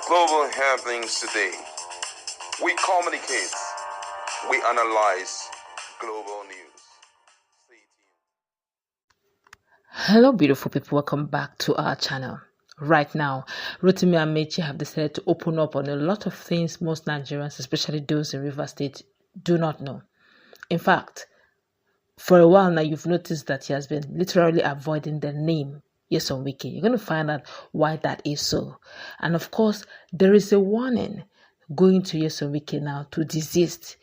global happenings today. We communicate, we analyze global news. Stay tuned. Hello beautiful people, welcome back to our channel. Right now, Rotimi Ameachi have decided to open up on a lot of things most Nigerians, especially those in Rivers State, do not know. In fact, for a while now, you've noticed that he has been literally avoiding the name nyesom Wike. You're going to find out why that is so. And of course, there is a warning going to nyesom Wike now to desist,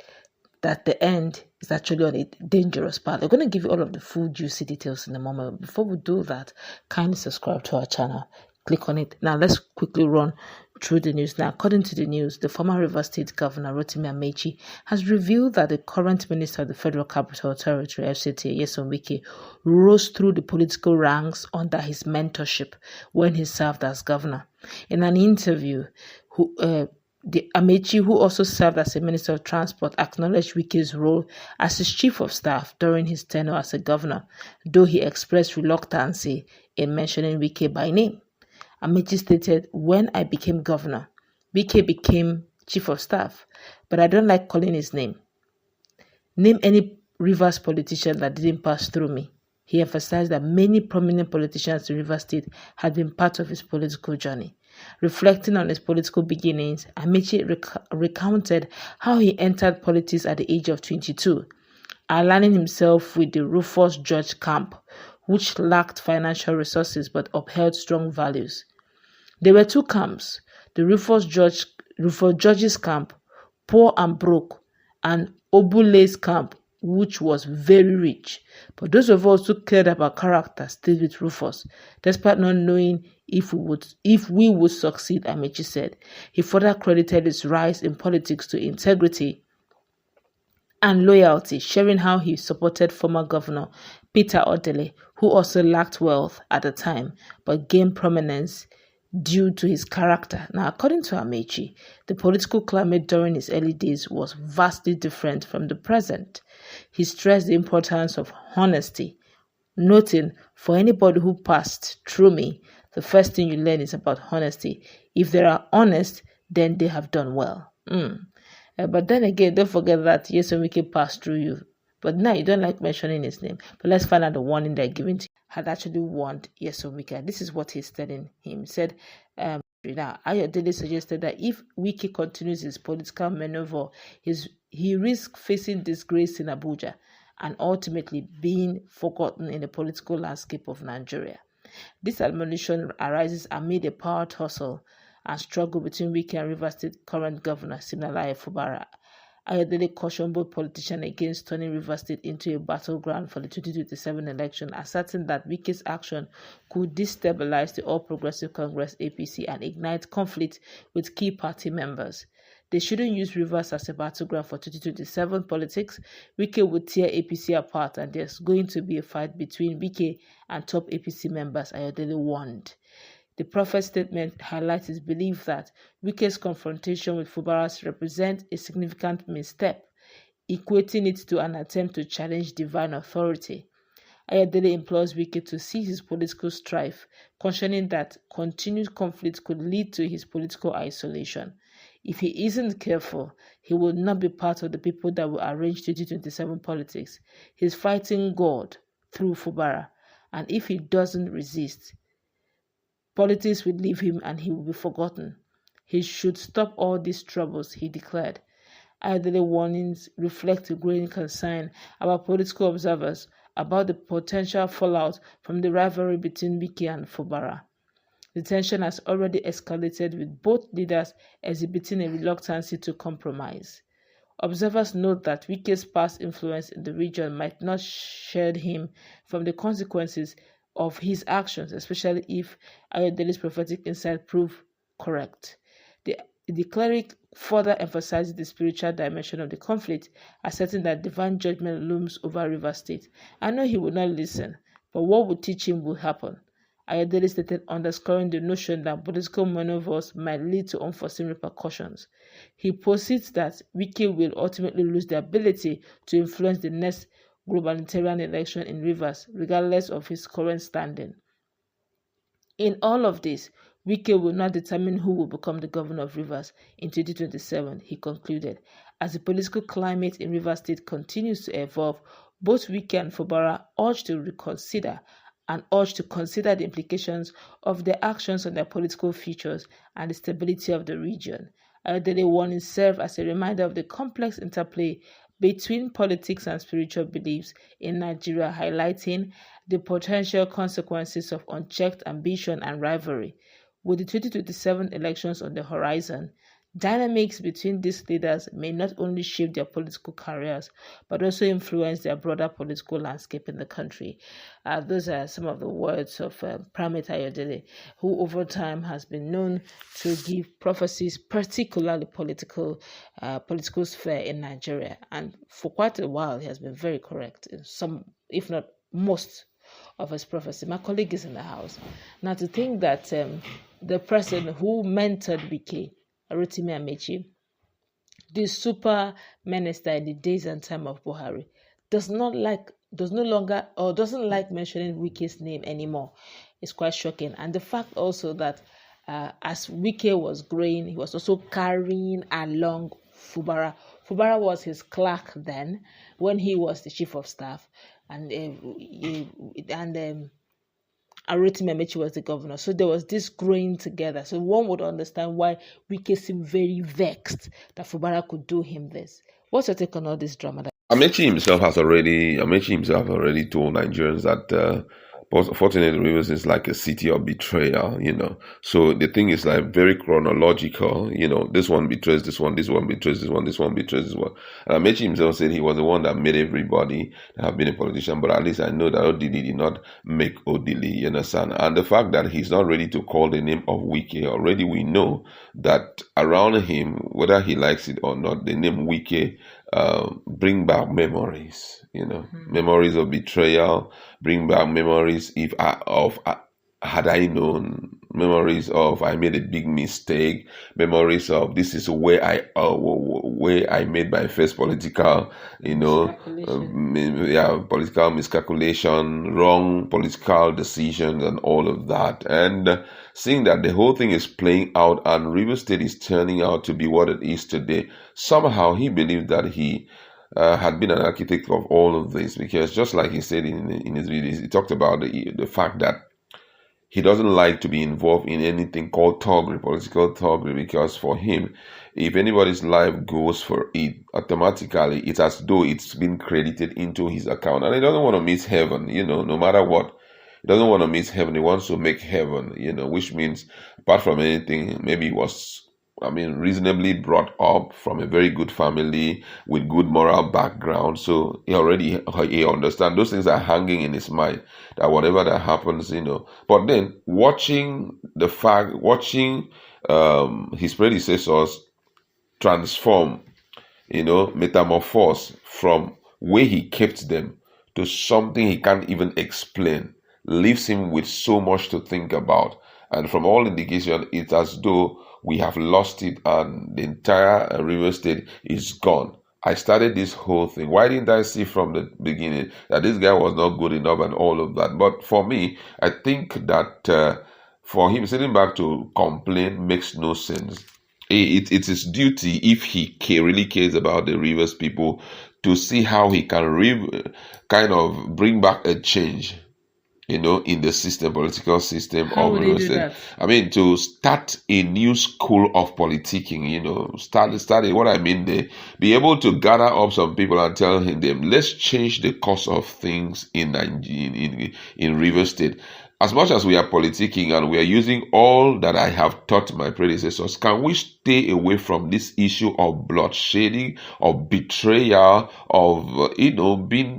that the end is actually on a dangerous path. We're going to give you all of the full juicy details in a moment. Before we do that, kindly subscribe to our channel. Click on it. Now, let's quickly run through the news. Now, according to the news, the former Rivers State Governor, Rotimi Ameachi, has revealed that the current Minister of the Federal Capital Territory, FCT, nyesom Wike, rose through the political ranks under his mentorship when he served as governor. In an interview, the Amaechi, who also served as a Minister of Transport, acknowledged Wike's role as his Chief of Staff during his tenure as a governor, though he expressed reluctancy in mentioning Wike by name. Amaechi stated, "When I became governor, Wike became Chief of Staff, but I don't like calling his name. Name any Rivers politician that didn't pass through me." He emphasized that many prominent politicians in Rivers State had been part of his political journey. Reflecting on his political beginnings, Amaechi recounted how he entered politics at the age of 22, aligning himself with the Rufus George camp, which lacked financial resources but upheld strong values. There were two camps: the Rufus George's camp, poor and broke, and Obule's camp, which was very rich. But those of us who cared about character stayed with Rufus, despite not knowing if we would succeed, Amaechi said. He further credited his rise in politics to integrity and loyalty, sharing how he supported former Governor Peter Odele, who also lacked wealth at the time, but gained prominence due to his character. Now, according to Amaechi, the political climate during his early days was vastly different from the present. He stressed the importance of honesty, noting, "For anybody who passed through me, the first thing you learn is about honesty. If they are honest, then they have done well." But then again, don't forget that nyesom Wike passed through you. But now you don't like mentioning his name. But let's find out the warning they're giving to him. Had actually warned nyesom Wike. This is what he's telling him. He said, now, Ayodele suggested that if Wike continues his political maneuver, he risks facing disgrace in Abuja and ultimately being forgotten in the political landscape of Nigeria. This admonition arises amid a power tussle and struggle between Wike and Rivers State current governor, Siminalayi Fubara. Ayodele cautioned both politicians against turning Rivers State into a battleground for the 2027 election, asserting that Wike's action could destabilize the All Progressive Congress (APC) and ignite conflict with key party members. They shouldn't use Rivers as a battleground for 2027 politics. Wike would tear APC apart, and there's going to be a fight between Wike and top APC members, Ayodele warned. The prophet's statement highlights his belief that Wike's confrontation with Fubara represents a significant misstep, equating it to an attempt to challenge divine authority. Ayodele implores Wike to cease his political strife, cautioning that continued conflict could lead to his political isolation. If he isn't careful, he will not be part of the people that will arrange 2027 politics. He's fighting God through Fubara, and if he doesn't resist, politics will leave him and he will be forgotten. He should stop all these troubles, he declared. Ayodele warnings reflect a growing concern about political observers about the potential fallout from the rivalry between Wike and Fubara. The tension has already escalated, with both leaders exhibiting a reluctance to compromise. Observers note that Wike's past influence in the region might not shield him from the consequences of his actions, especially if Ayodele's prophetic insight prove correct. The cleric further emphasizes the spiritual dimension of the conflict, asserting that divine judgment looms over Rivers State. I know he will not listen, but what will teach him will happen. Ayodele stated, underscoring the notion that political maneuvers might lead to unforeseen repercussions. He posits that Wike will ultimately lose the ability to influence the next gubernatorial election in Rivers, regardless of his current standing. In all of this, Wike will not determine who will become the governor of Rivers in 2027, he concluded. As the political climate in Rivers State continues to evolve, both Wike and Fubara urge to reconsider and urge to consider the implications of their actions on their political futures and the stability of the region. Ayodele warnings serve as a reminder of the complex interplay between politics and spiritual beliefs in Nigeria, highlighting the potential consequences of unchecked ambition and rivalry. With the 2027 elections on the horizon, dynamics between these leaders may not only shape their political careers, but also influence their broader political landscape in the country. Those are some of the words of Primate Ayodele, who over time has been known to give prophecies, particularly political sphere in Nigeria. And for quite a while, he has been very correct in some, if not most, of his prophecy. My colleague is in the house. Now, to think that the person who mentored Wike, Rotimi Ameachi, the super minister in the days and time of Buhari, doesn't like mentioning Wike's name anymore. It's quite shocking. And the fact also that as Wike was growing, he was also carrying along Fubara. Fubara was his clerk then, when he was the chief of staff, and Rotimi Ameachi was the governor. So there was this growing together. So one would understand why Wike seemed very vexed that Fubara could do him this. What's your take on all this drama? Amechi himself has already told Nigerians that Fortunate Rivers is like a city of betrayal, So the thing is like very chronological, this one betrays this one betrays this one, this one betrays this one. And Amechi himself said he was the one that made everybody have been a politician, but at least I know that Odili did not make Odili, you understand? And the fact that he's not ready to call the name of Wike, already we know that around him, whether he likes it or not, the name Wike bring back memories, memories of betrayal, bring back memories had I known, memories of I made a big mistake, memories of this is where I made my first political, political miscalculation, wrong political decisions and all of that. And seeing that the whole thing is playing out and River State is turning out to be what it is today, somehow he believed that he had been an architect of all of this, because just like he said in his videos, he talked about the fact that he doesn't like to be involved in anything called thuggery, political thuggery, because for him, if anybody's life goes for it, automatically it's as though it's been credited into his account. And he doesn't want to miss heaven, no matter what. He doesn't want to miss heaven. He wants to make heaven, which means apart from anything, maybe he was reasonably brought up from a very good family with good moral background. So he understands those things are hanging in his mind, that whatever that happens, But then watching his predecessors transform, metamorphose from where he kept them to something he can't even explain, leaves him with so much to think about. And from all indication, it's as though we have lost it and the entire River State is gone. I started this whole thing. Why didn't I see from the beginning that this guy was not good enough and all of that? But for me, I think that for him sitting back to complain makes no sense. It's his duty, if he really cares about the Rivers people, to see how he can kind of bring back a change, in the political system How of would River they do State. that? To start a new school of politicking, start what I mean, they be able to gather up some people and tell them, let's change the course of things in River State. As much as we are politicking and we are using all that I have taught my predecessors, can we stay away from this issue of bloodshedding, of betrayal, of,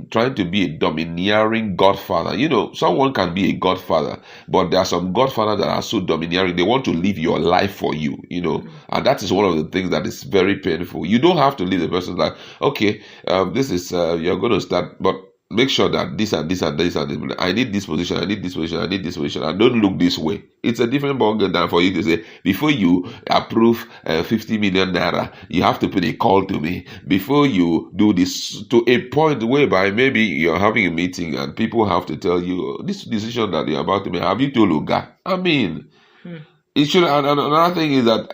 trying to be a domineering godfather? Someone can be a godfather, but there are some godfathers that are so domineering, they want to live your life for you, and that is one of the things that is very painful. You don't have to live the person's life. Okay, this is, you're going to start, but make sure that this and this and this and this, I need this position, I need this position, I need this position, and don't look this way. It's a different ballgame than for you to say, before you approve 50 million naira, you have to put a call to me. Before you do this, to a point whereby maybe you're having a meeting and people have to tell you, this decision that you're about to make, have you told Uga? it should. And another thing is that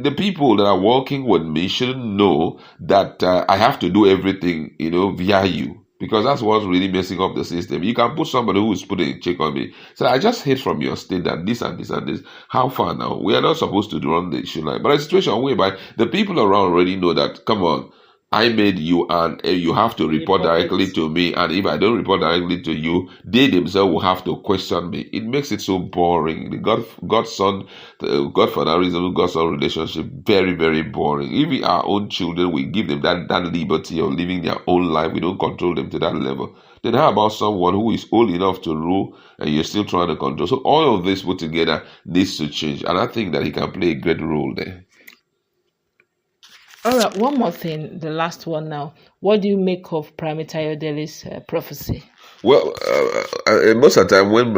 the people that are working with me shouldn't know that I have to do everything, via you. Because that's what's really messing up the system. You can put somebody who is putting a check on me. So I just hate from your state that this and this and this. How far now? We are not supposed to run the issue like. But a situation whereby the people around already know that, come on, I made you and you have to report directly to me. And if I don't report directly to you, they themselves will have to question me. It makes it so boring. The Godson, the Godfatherism, Godson relationship, very, very boring. Even our own children, we give them that liberty of living their own life. We don't control them to that level. Then how about someone who is old enough to rule and you're still trying to control? So all of this put together needs to change. And I think that he can play a great role there. All right, one more thing, the last one now. What do you make of Primate Ayodele's prophecy? Well, most of the time when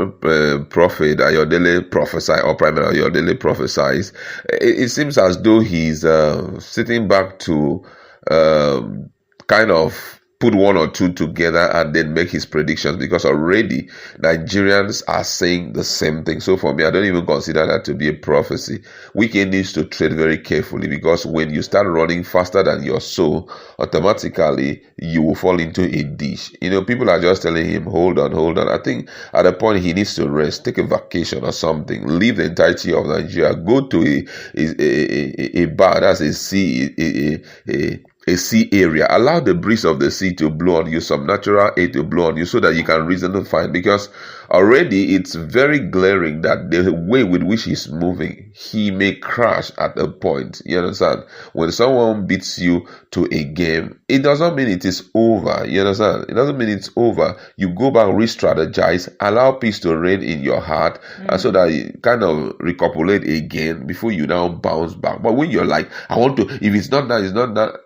Prophet Ayodele prophesy or Primate Ayodele prophesies, it seems as though he's sitting back to kind of put one or two together and then make his predictions, because already Nigerians are saying the same thing. So for me, I don't even consider that to be a prophecy. Wike needs to tread very carefully, because when you start running faster than your soul, automatically you will fall into a ditch. People are just telling him, hold on. I think at a point he needs to rest, take a vacation or something, leave the entirety of Nigeria, go to a bar, that's a sea, a sea area. Allow the breeze of the sea to blow on you, some natural air to blow on you, so that you can reason to find. Because already it's very glaring that the way with which he's moving, he may crash at a point. You understand? When someone beats you to a game, it doesn't mean it is over. You understand? It doesn't mean it's over. You go back, re-strategize, allow peace to reign in your heart, and so that you kind of recopulate again before you now bounce back. But when you're like, I want to, if it's not that, it's not that.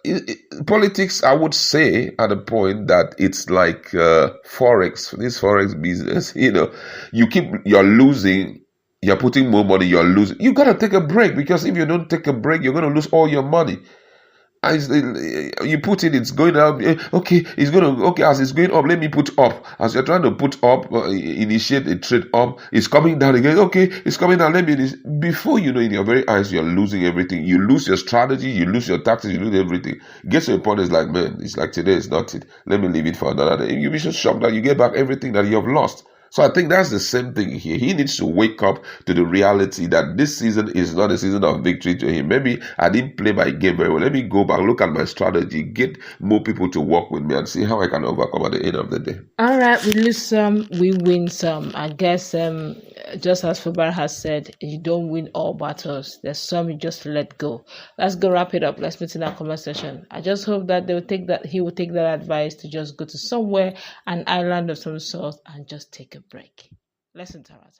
Politics, I would say at a point that it's like forex, this forex business. You're losing, you're putting more money, you're losing. You gotta take a break, because if you don't take a break, you're gonna lose all your money. As you put it, it's going up. Okay, as it's going up, let me put up. As you're trying to put up, initiate a trade up, it's coming down again. Okay, it's coming down. Before you know, in your very eyes, you're losing everything. You lose your strategy, you lose your tactics, you lose everything. Get to a point, it's like, man, it's like today is not it. Let me leave it for another day. You'll be so shocked that you get back everything that you have lost. So I think that's the same thing here. He needs to wake up to the reality that this season is not a season of victory to him. Maybe I didn't play my game very well. Let me go back, look at my strategy, get more people to work with me, and see how I can overcome at the end of the day. All right, we lose some, we win some. I guess just as Fubar has said, you don't win all battles. There's some you just let go. Let's go wrap it up. Let's meet in our comment section. I just hope that he will take that advice to just go to somewhere, an island of some sort, and just take a break. Listen to us.